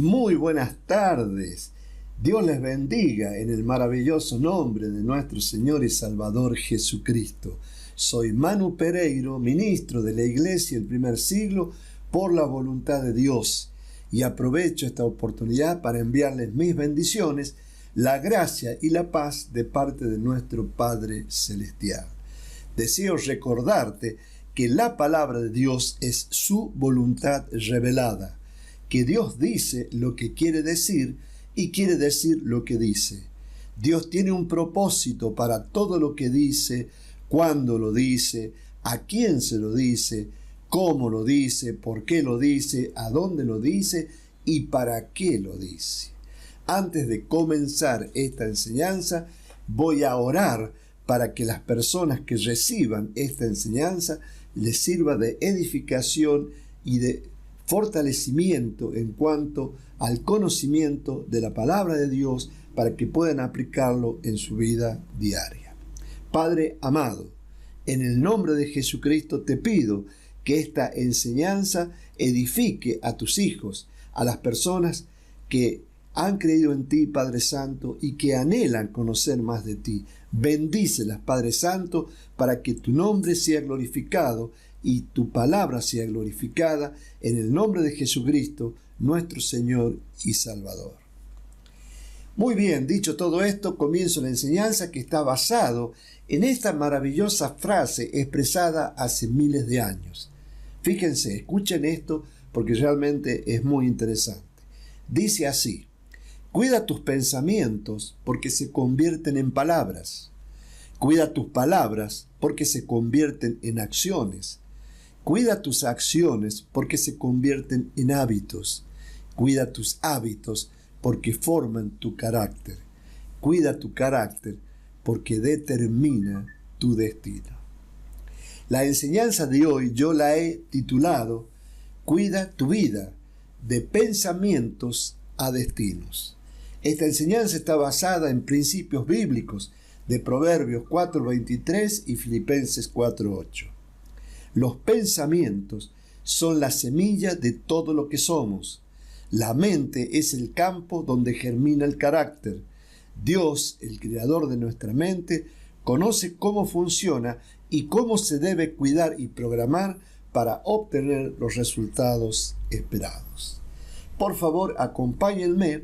Muy buenas tardes. Dios les bendiga en el maravilloso nombre de nuestro Señor y Salvador Jesucristo. Soy Manu Pereiro, ministro de la Iglesia del Primer Siglo por la voluntad de Dios, y aprovecho esta oportunidad para enviarles mis bendiciones, la gracia y la paz de parte de nuestro Padre Celestial. Deseo recordarte que la palabra de Dios es su voluntad revelada, que Dios dice lo que quiere decir y quiere decir lo que dice. Dios tiene un propósito para todo lo que dice, cuándo lo dice, a quién se lo dice, cómo lo dice, por qué lo dice, a dónde lo dice y para qué lo dice. Antes de comenzar esta enseñanza, voy a orar para que las personas que reciban esta enseñanza les sirva de edificación y de fortalecimiento en cuanto al conocimiento de la palabra de Dios para que puedan aplicarlo en su vida diaria. Padre amado, en el nombre de Jesucristo te pido que esta enseñanza edifique a tus hijos, a las personas que han creído en ti, Padre Santo, y que anhelan conocer más de ti. Bendícelas, Padre Santo, para que tu nombre sea glorificado y tu palabra sea glorificada en el nombre de Jesucristo, nuestro Señor y Salvador. Muy bien, dicho todo esto, comienzo la enseñanza que está basado en esta maravillosa frase expresada hace miles de años. Fíjense, escuchen esto porque realmente es muy interesante. Dice así: cuida tus pensamientos porque se convierten en palabras. Cuida tus palabras porque se convierten en acciones. Cuida tus acciones porque se convierten en hábitos. Cuida tus hábitos porque forman tu carácter. Cuida tu carácter porque determina tu destino. La enseñanza de hoy yo la he titulado Cuida tu vida, de pensamientos a destinos. Esta enseñanza está basada en principios bíblicos de Proverbios 4:23 y Filipenses 4:8. Los pensamientos son la semilla de todo lo que somos. La mente es el campo donde germina el carácter. Dios, el creador de nuestra mente, conoce cómo funciona y cómo se debe cuidar y programar para obtener los resultados esperados. Por favor, acompáñenme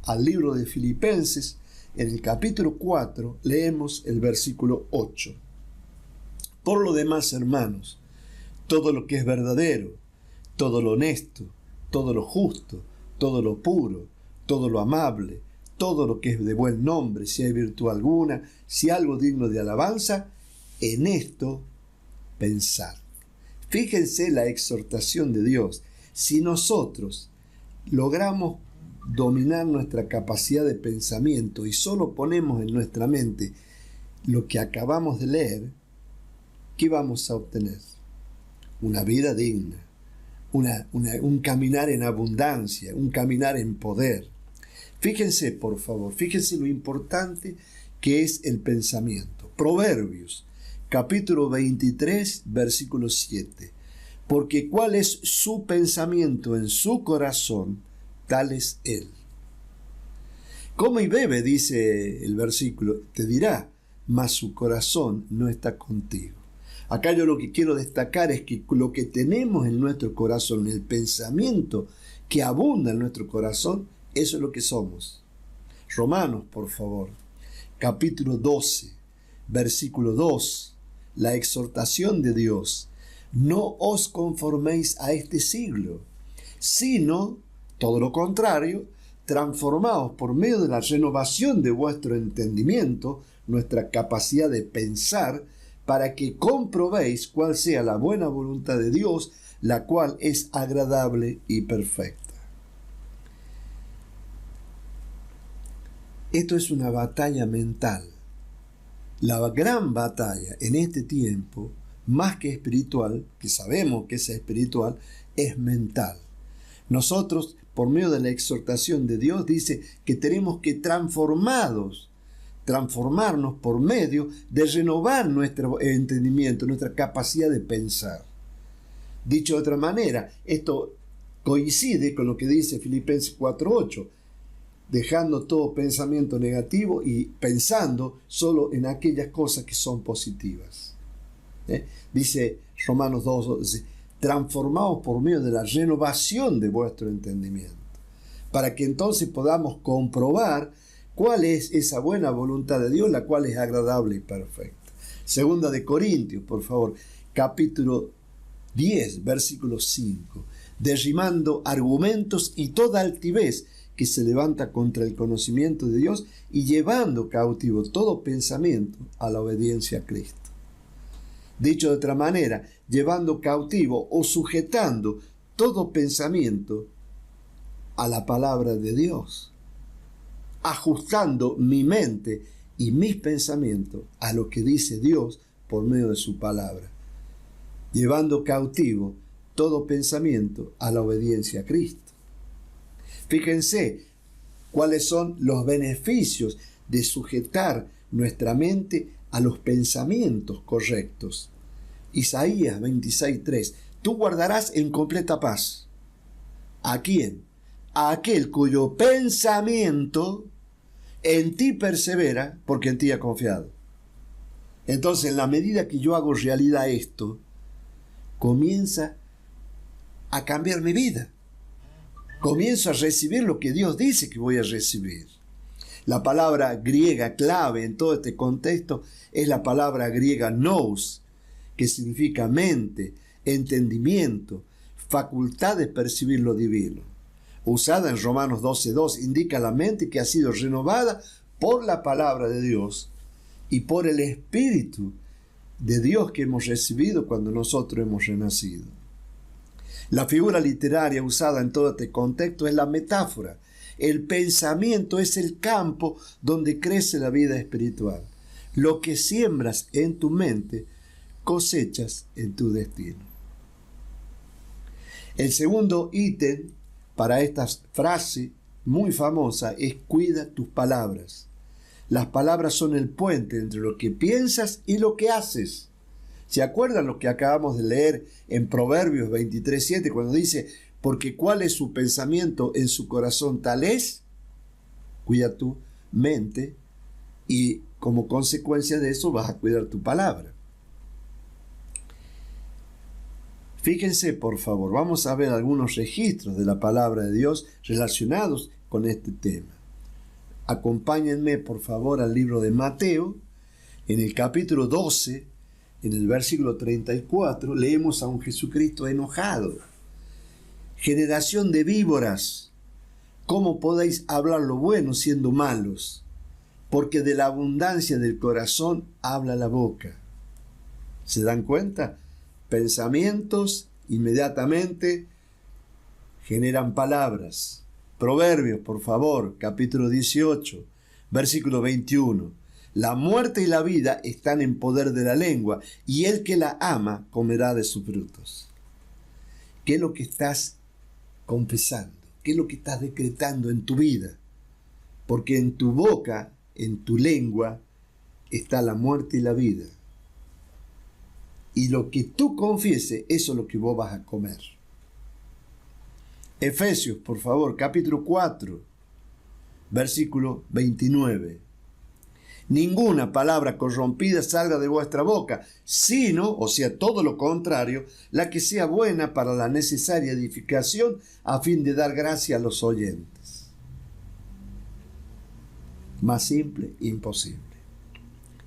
al libro de Filipenses. En el capítulo 4 leemos el versículo 8. Por lo demás, hermanos, todo lo que es verdadero, todo lo honesto, todo lo justo, todo lo puro, todo lo amable, todo lo que es de buen nombre, si hay virtud alguna, si algo digno de alabanza, en esto pensad. Fíjense la exhortación de Dios. Si nosotros logramos dominar nuestra capacidad de pensamiento y solo ponemos en nuestra mente lo que acabamos de leer, ¿qué vamos a obtener? Una vida digna, un caminar en abundancia, un caminar en poder. Fíjense, por favor, fíjense lo importante que es el pensamiento. Proverbios, capítulo 23, versículo 7. Porque cuál es su pensamiento en su corazón, tal es él. Come y bebe, dice el versículo, te dirá, mas su corazón no está contigo. Acá yo lo que quiero destacar es que lo que tenemos en nuestro corazón, el pensamiento que abunda en nuestro corazón, eso es lo que somos. Romanos, por favor, capítulo 12, versículo 2, la exhortación de Dios. No os conforméis a este siglo, sino, todo lo contrario, transformaos por medio de la renovación de vuestro entendimiento, nuestra capacidad de pensar, para que comprobéis cuál sea la buena voluntad de Dios, la cual es agradable y perfecta. Esto es una batalla mental. La gran batalla en este tiempo, más que espiritual, que sabemos que es espiritual, es mental. Nosotros, por medio de la exhortación de Dios, dice que tenemos que transformarnos por medio de renovar nuestro entendimiento, nuestra capacidad de pensar. Dicho de otra manera, esto Coincide con lo que dice Filipenses 4:8, dejando todo pensamiento negativo y pensando solo en aquellas cosas que son positivas. Dice Romanos 2, transformados por medio de la renovación de vuestro entendimiento, para que entonces podamos comprobar cuál es esa buena voluntad de Dios, la cual es agradable y perfecta. Segunda de Corintios, por favor, capítulo 10, versículo 5. Derribando argumentos y toda altivez que se levanta contra el conocimiento de Dios y llevando cautivo todo pensamiento a la obediencia a Cristo. Dicho de otra manera, llevando cautivo o sujetando todo pensamiento a la palabra de Dios, ajustando mi mente y mis pensamientos a lo que dice Dios por medio de su palabra, llevando cautivo todo pensamiento a la obediencia a Cristo. Fíjense cuáles son los beneficios de sujetar nuestra mente a los pensamientos correctos. Isaías 26:3. Tú guardarás en completa paz. ¿A quién? A aquel cuyo pensamiento en ti persevera, porque en ti ha confiado. Entonces, en la medida que yo hago realidad esto, comienza a cambiar mi vida. Comienzo a recibir lo que Dios dice que voy a recibir. La palabra griega clave en todo este contexto es la palabra griega nous, que significa mente, entendimiento, facultad de percibir lo divino. Usada en Romanos 12:2, indica la mente que ha sido renovada por la palabra de Dios y por el Espíritu de Dios que hemos recibido cuando nosotros hemos renacido. La figura literaria usada en todo este contexto es la metáfora. El pensamiento es el campo donde crece la vida espiritual. Lo que siembras en tu mente, cosechas en tu destino. El segundo ítem para esta frase muy famosa es: cuida tus palabras. Las palabras son el puente entre lo que piensas y lo que haces. ¿Se acuerdan lo que acabamos de leer en Proverbios 23:7 cuando dice: porque cuál es su pensamiento en su corazón, tal es? Cuida tu mente y como consecuencia de eso vas a cuidar tu palabra. Fíjense, por favor, vamos a ver algunos registros de la palabra de Dios relacionados con este tema. Acompáñenme, por favor, al libro de Mateo. En el capítulo 12, en el versículo 34, leemos a un Jesucristo enojado. Generación de víboras, ¿cómo podéis hablar lo bueno siendo malos? Porque de la abundancia del corazón habla la boca. ¿Se dan cuenta? Pensamientos inmediatamente generan palabras. Proverbios, por favor, capítulo 18, versículo 21. La muerte y la vida están en poder de la lengua, y el que la ama comerá de sus frutos. ¿Qué es lo que estás confesando? ¿Qué es lo que estás decretando en tu vida? Porque en tu boca, en tu lengua, está la muerte y la vida. Y lo que tú confieses, eso es lo que vos vas a comer. Efesios, por favor, capítulo 4, versículo 29. Ninguna palabra corrompida salga de vuestra boca, sino, o sea, todo lo contrario, la que sea buena para la necesaria edificación a fin de dar gracia a los oyentes. Más simple, imposible.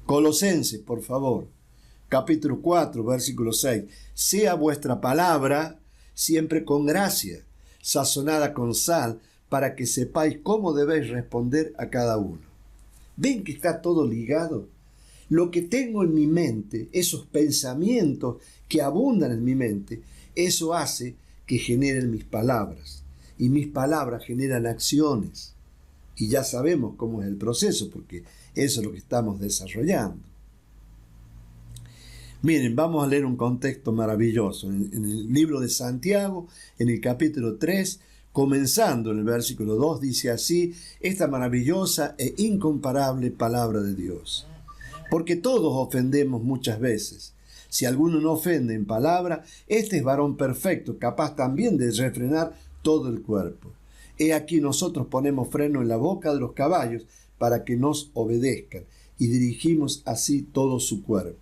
Colosenses, por favor, capítulo 4, versículo 6. Sea vuestra palabra siempre con gracia, sazonada con sal, para que sepáis cómo debéis responder a cada uno. ¿Ven que está todo ligado? Lo que tengo en mi mente, esos pensamientos que abundan en mi mente, eso hace que generen mis palabras. Y mis palabras generan acciones. Y ya sabemos cómo es el proceso, porque eso es lo que estamos desarrollando. Miren, vamos a leer un contexto maravilloso. En el libro de Santiago, en el capítulo 3, comenzando en el versículo 2, dice así esta maravillosa e incomparable palabra de Dios. Porque todos ofendemos muchas veces. Si alguno no ofende en palabra, este es varón perfecto, capaz también de refrenar todo el cuerpo. He aquí nosotros ponemos freno en la boca de los caballos para que nos obedezcan, y dirigimos así todo su cuerpo.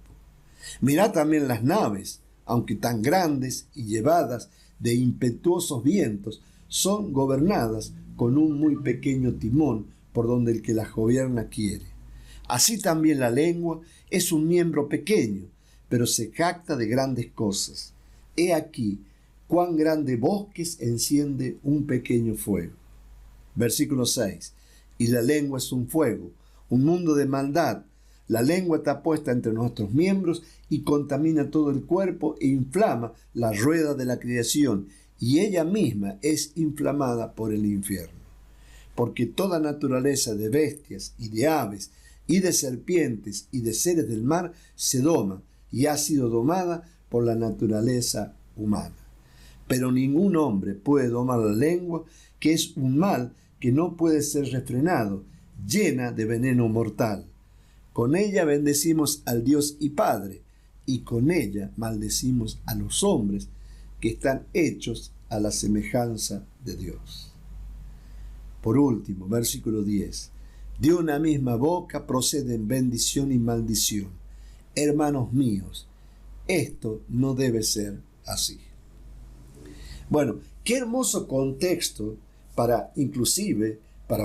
Mirad también las naves, aunque tan grandes y llevadas de impetuosos vientos, son gobernadas con un muy pequeño timón por donde el que las gobierna quiere. Así también la lengua es un miembro pequeño, pero se jacta de grandes cosas. He aquí cuán grande bosques enciende un pequeño fuego. Versículo 6. Y la lengua es un fuego, un mundo de maldad. La lengua está puesta entre nuestros miembros y contamina todo el cuerpo e inflama la rueda de la creación, y ella misma es inflamada por el infierno. Porque toda naturaleza de bestias y de aves y de serpientes y de seres del mar se doma y ha sido domada por la naturaleza humana. Pero ningún hombre puede domar la lengua, que es un mal que no puede ser refrenado, llena de veneno mortal. Con ella bendecimos al Dios y Padre, y con ella maldecimos a los hombres que están hechos a la semejanza de Dios. Por último, versículo 10. De una misma boca proceden bendición y maldición. Hermanos míos, esto no debe ser así. Bueno, qué hermoso contexto para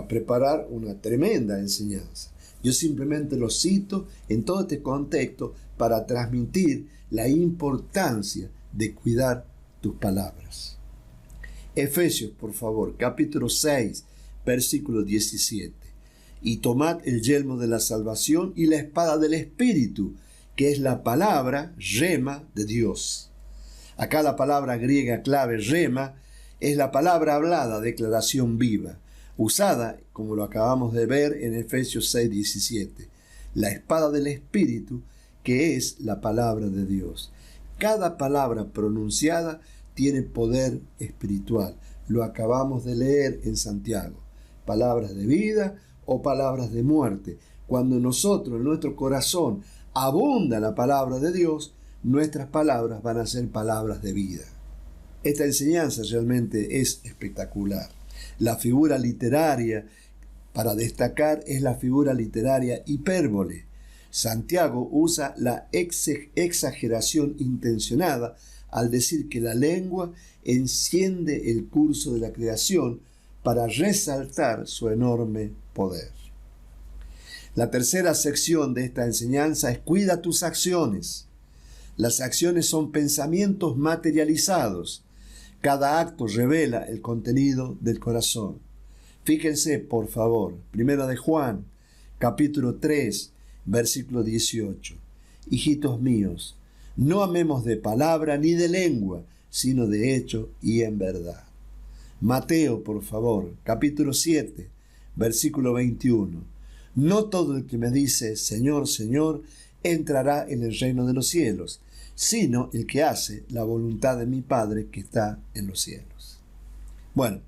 preparar una tremenda enseñanza. Yo simplemente lo cito en todo este contexto para transmitir la importancia de cuidar tus palabras. Efesios, por favor, capítulo 6, versículo 17. Y tomad el yelmo de la salvación y la espada del Espíritu, que es la palabra rema de Dios. Acá la palabra griega clave rema es la palabra hablada, declaración viva, usada, como lo acabamos de ver en Efesios 6, 17. La espada del Espíritu, que es la palabra de Dios. Cada palabra pronunciada tiene poder espiritual. Lo acabamos de leer en Santiago. Palabras de vida o palabras de muerte. Cuando nosotros, en nuestro corazón, abunda la palabra de Dios, nuestras palabras van a ser palabras de vida. Esta enseñanza realmente es espectacular. La figura literaria para destacar es la figura literaria hipérbole. Santiago usa la exageración intencionada al decir que la lengua enciende el curso de la creación para resaltar su enorme poder. La tercera sección de esta enseñanza es cuida tus acciones. Las acciones son pensamientos materializados. Cada acto revela el contenido del corazón. Fíjense, por favor, 1 de Juan, capítulo 3, versículo 18. Hijitos míos, no amemos de palabra ni de lengua, sino de hecho y en verdad. Mateo, por favor, capítulo 7, versículo 21. No todo el que me dice, Señor, Señor, entrará en el reino de los cielos, sino el que hace la voluntad de mi Padre que está en los cielos. Bueno,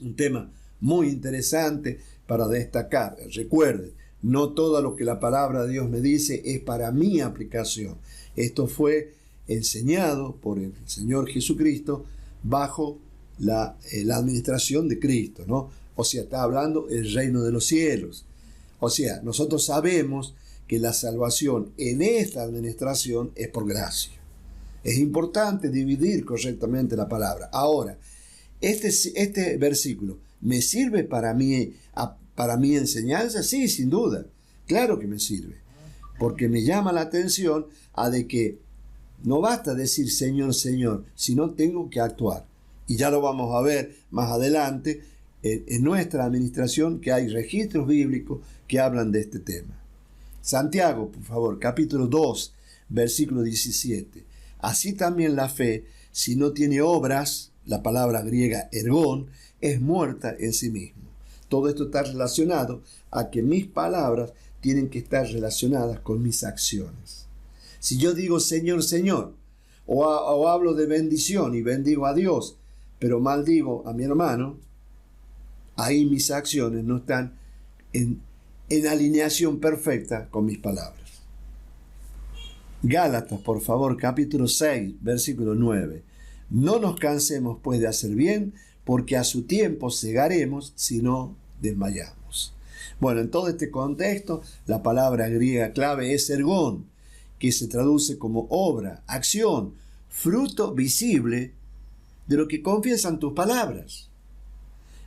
un tema muy interesante para destacar. Recuerden, no todo lo que la palabra de Dios me dice es para mi aplicación. Esto fue enseñado por el Señor Jesucristo bajo la administración de Cristo, ¿no? O sea, está hablando el reino de los cielos. O sea, nosotros sabemos que la salvación en esta administración es por gracia. Es importante dividir correctamente la palabra. Ahora, este versículo, ¿me sirve para mi enseñanza? Sí, sin duda. Claro que me sirve. Porque me llama la atención a de que no basta decir Señor, Señor, sino tengo que actuar. Y ya lo vamos a ver más adelante en nuestra administración, que hay registros bíblicos que hablan de este tema. Santiago, por favor, capítulo 2, versículo 17. Así también la fe, si no tiene obras, la palabra griega ergón, es muerta en sí mismo. Todo esto está relacionado a que mis palabras tienen que estar relacionadas con mis acciones. Si yo digo Señor, Señor, o hablo de bendición y bendigo a Dios, pero maldigo a mi hermano, ahí mis acciones no están en alineación perfecta con mis palabras. Gálatas, por favor, capítulo 6, versículo 9. No nos cansemos pues de hacer bien, porque a su tiempo segaremos si no desmayamos. Bueno, en todo este contexto, la palabra griega clave es ergón, que se traduce como obra, acción, fruto visible de lo que confiesan tus palabras.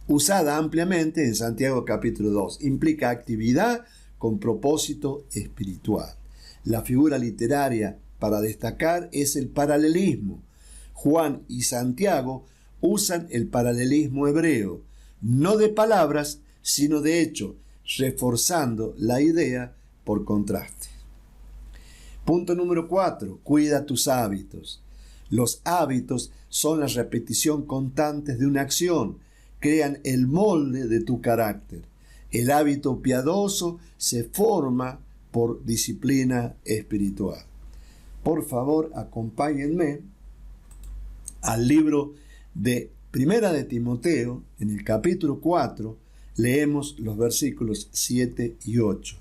Usada ampliamente en Santiago capítulo 2, implica actividad con propósito espiritual. La figura literaria para destacar es el paralelismo. Juan y Santiago usan el paralelismo hebreo, no de palabras, sino de hecho, reforzando la idea por contraste. Punto número 4. Cuida tus hábitos. Los hábitos son la repetición constante de una acción, crean el molde de tu carácter. El hábito piadoso se forma por disciplina espiritual. Por favor, acompáñenme al libro de Primera de Timoteo, en el capítulo 4, leemos los versículos 7 y 8.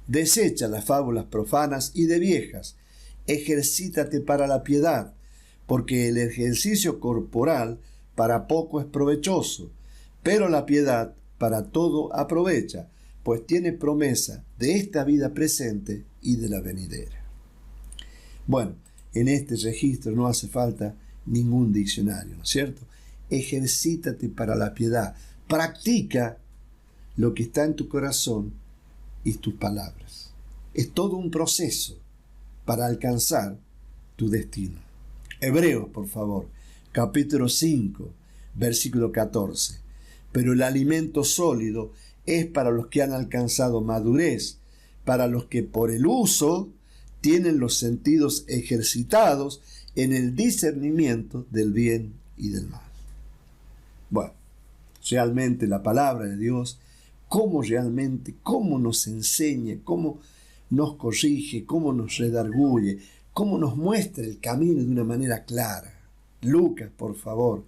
Desecha las fábulas profanas y de viejas, ejercítate para la piedad, porque el ejercicio corporal para poco es provechoso, pero la piedad para todo aprovecha, pues tiene promesa de esta vida presente y de la venidera. Bueno, en este registro no hace falta ningún diccionario, ¿no es cierto? Ejercítate para la piedad, practica lo que está en tu corazón y tus palabras. Es todo un proceso para alcanzar tu destino. Hebreos, por favor, capítulo 5, versículo 14. Pero el alimento sólido es para los que han alcanzado madurez, para los que por el uso tienen los sentidos ejercitados en el discernimiento del bien y del mal. Bueno, realmente la palabra de Dios, cómo nos enseña, cómo nos corrige, cómo nos redarguye, cómo nos muestra el camino de una manera clara. Lucas, por favor,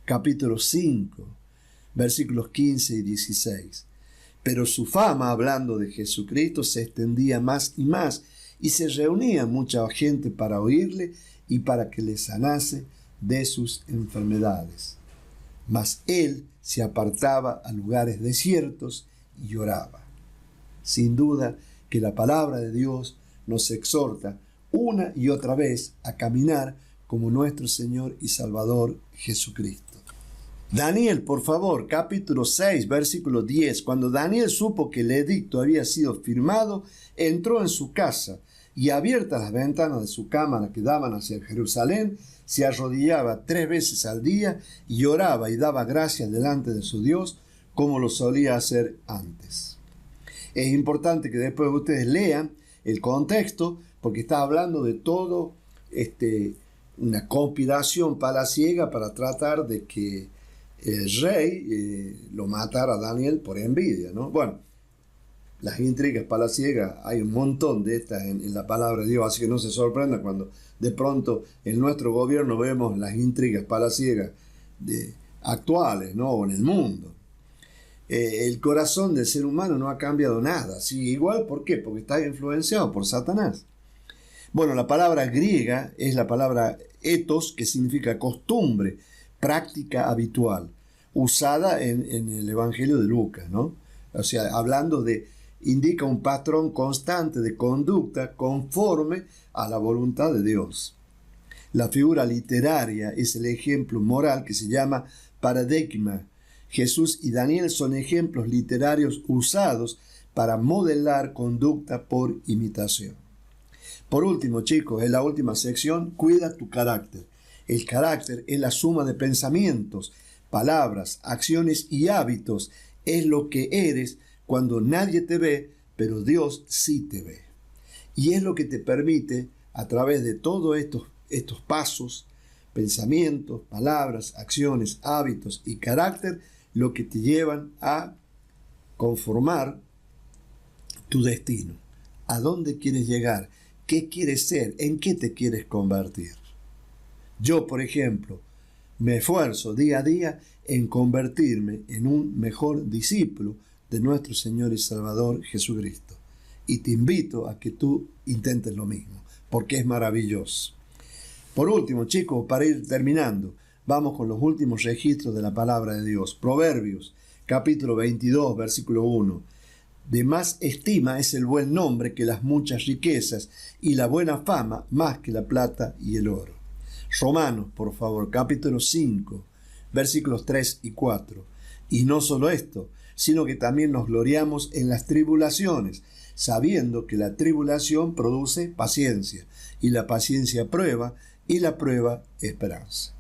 capítulo 5, versículos 15 y 16. Pero su fama, hablando de Jesucristo, se extendía más y se reunía mucha gente para oírle y para que le sanase de sus enfermedades. Mas él se apartaba a lugares desiertos y oraba. Sin duda que la palabra de Dios nos exhorta una y otra vez a caminar como nuestro Señor y Salvador Jesucristo. Daniel, por favor, capítulo 6, versículo 10. Cuando Daniel supo que el edicto había sido firmado, entró en su casa y, abiertas las ventanas de su cámara que daban hacia Jerusalén, se arrodillaba 3 veces al día y oraba y daba gracias delante de su Dios, como lo solía hacer antes. Es importante que después ustedes lean el contexto, porque está hablando de todo una conspiración palaciega para tratar de que el rey lo matara a Daniel por envidia, ¿no? Bueno, las intrigas palaciegas, hay un montón de estas en la palabra de Dios, así que no se sorprenda cuando de pronto en nuestro gobierno vemos las intrigas palaciegas actuales, ¿no? O en el mundo. El corazón del ser humano no ha cambiado nada, ¿sí? Igual, ¿por qué? Porque está influenciado por Satanás. Bueno, la palabra griega es la palabra ethos, que significa costumbre, práctica habitual, usada en el Evangelio de Lucas, ¿no? O sea, indica un patrón constante de conducta conforme a la voluntad de Dios. La figura literaria es el ejemplo moral que se llama paradigma. Jesús y Daniel son ejemplos literarios usados para modelar conducta por imitación. Por último, chicos, en la última sección, cuida tu carácter. El carácter es la suma de pensamientos, palabras, acciones y hábitos. Es lo que eres cuando nadie te ve, pero Dios sí te ve. Y es lo que te permite, a través de todos estos pasos, pensamientos, palabras, acciones, hábitos y carácter, lo que te llevan a conformar tu destino. ¿A dónde quieres llegar? ¿Qué quieres ser? ¿En qué te quieres convertir? Yo, por ejemplo, me esfuerzo día a día en convertirme en un mejor discípulo de nuestro Señor y Salvador Jesucristo. Y te invito a que tú intentes lo mismo. porque es maravilloso. Por último, chicos, para ir terminando, vamos con los últimos registros de la palabra de Dios. Proverbios, capítulo 22, versículo 1. De más estima es el buen nombre que las muchas riquezas, y la buena fama más que la plata y el oro. Romanos, por favor, capítulo 5, versículos 3 y 4. Y no solo esto, sino que también nos gloriamos en las tribulaciones, sabiendo que la tribulación produce paciencia, y la paciencia prueba, y la prueba esperanza.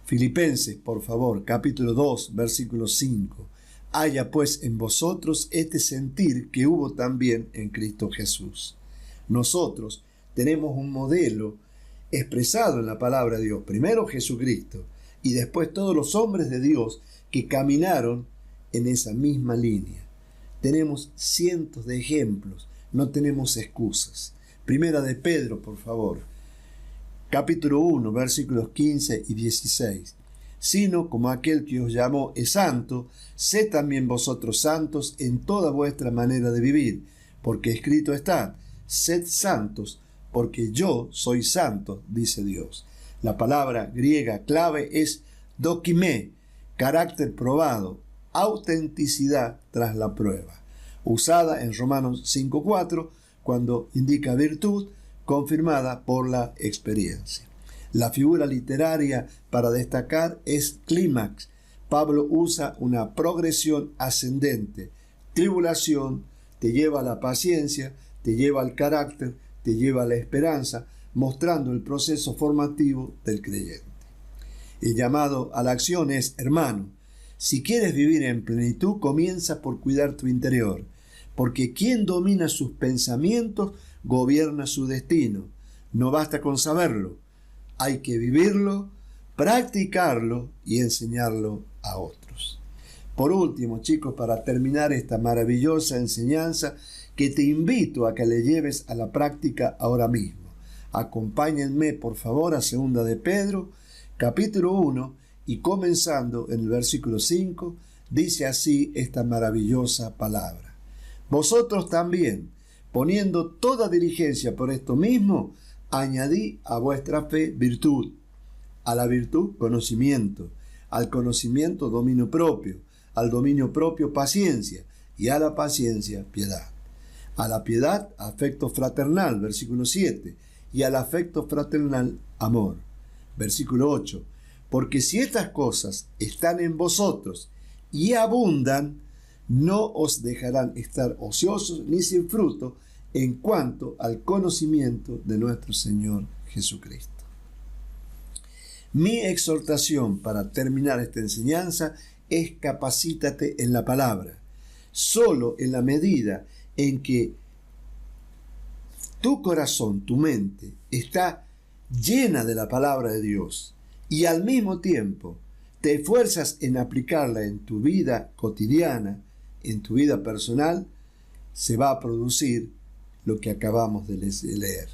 Filipenses, por favor, capítulo 2, versículo 5. Haya pues en vosotros este sentir que hubo también en Cristo Jesús. Nosotros tenemos un modelo expresado en la palabra de Dios. Primero Jesucristo y después todos los hombres de Dios que caminaron en esa misma línea. Tenemos cientos de ejemplos, no tenemos excusas. Primera de Pedro, por favor, capítulo 1, versículos 15 y 16. Sino como aquel que os llamó es santo, sed también vosotros santos en toda vuestra manera de vivir, porque escrito está, sed santos, porque yo soy santo, dice Dios. La palabra griega clave es dokimé, carácter probado, autenticidad tras la prueba, usada en Romanos 5:4 cuando indica virtud confirmada por la experiencia. La figura literaria para destacar es clímax. Pablo usa una progresión ascendente. Tribulación te lleva a la paciencia, te lleva al carácter, te lleva a la esperanza, mostrando el proceso formativo del creyente. El llamado a la acción es, hermano, si quieres vivir en plenitud, comienza por cuidar tu interior, porque quien domina sus pensamientos gobierna su destino. No basta con saberlo, hay que vivirlo, practicarlo y enseñarlo a otros. Por último, chicos, para terminar esta maravillosa enseñanza que te invito a que le lleves a la práctica ahora mismo. Acompáñenme, por favor, a 2 de Pedro, capítulo 1, y comenzando en el versículo 5, dice así esta maravillosa palabra. Vosotros también, poniendo toda diligencia por esto mismo, añadí a vuestra fe virtud, a la virtud conocimiento, al conocimiento dominio propio, al dominio propio paciencia, y a la paciencia piedad. A la piedad afecto fraternal, versículo 7, y al afecto fraternal amor. Versículo 8, porque si estas cosas están en vosotros y abundan, no os dejarán estar ociosos ni sin fruto en cuanto al conocimiento de nuestro Señor Jesucristo. Mi exhortación para terminar esta enseñanza es capacítate en la palabra. Solo en la medida en que tu corazón, tu mente, está llena de la palabra de Dios y al mismo tiempo te esfuerzas en aplicarla en tu vida cotidiana, en tu vida personal, se va a producir lo que acabamos de leer.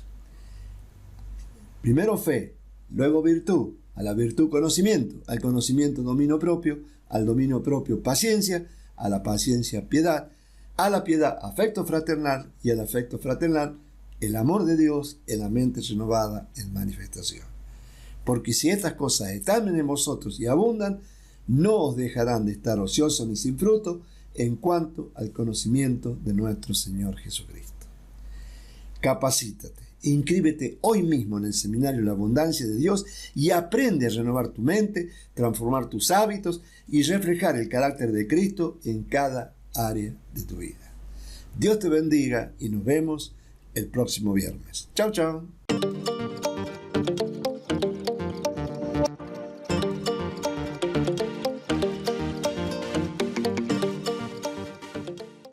Primero fe, luego virtud, a la virtud conocimiento, al conocimiento dominio propio, al dominio propio paciencia, a la paciencia piedad, a la piedad afecto fraternal y al afecto fraternal el amor de Dios en la mente renovada en manifestación. Porque si estas cosas están en vosotros y abundan, no os dejarán de estar ociosos ni sin fruto en cuanto al conocimiento de nuestro Señor Jesucristo. Capacítate, inscríbete hoy mismo en el seminario La Abundancia de Dios y aprende a renovar tu mente, transformar tus hábitos y reflejar el carácter de Cristo en cada área de tu vida. Dios te bendiga y nos vemos el próximo viernes. Chao, chao.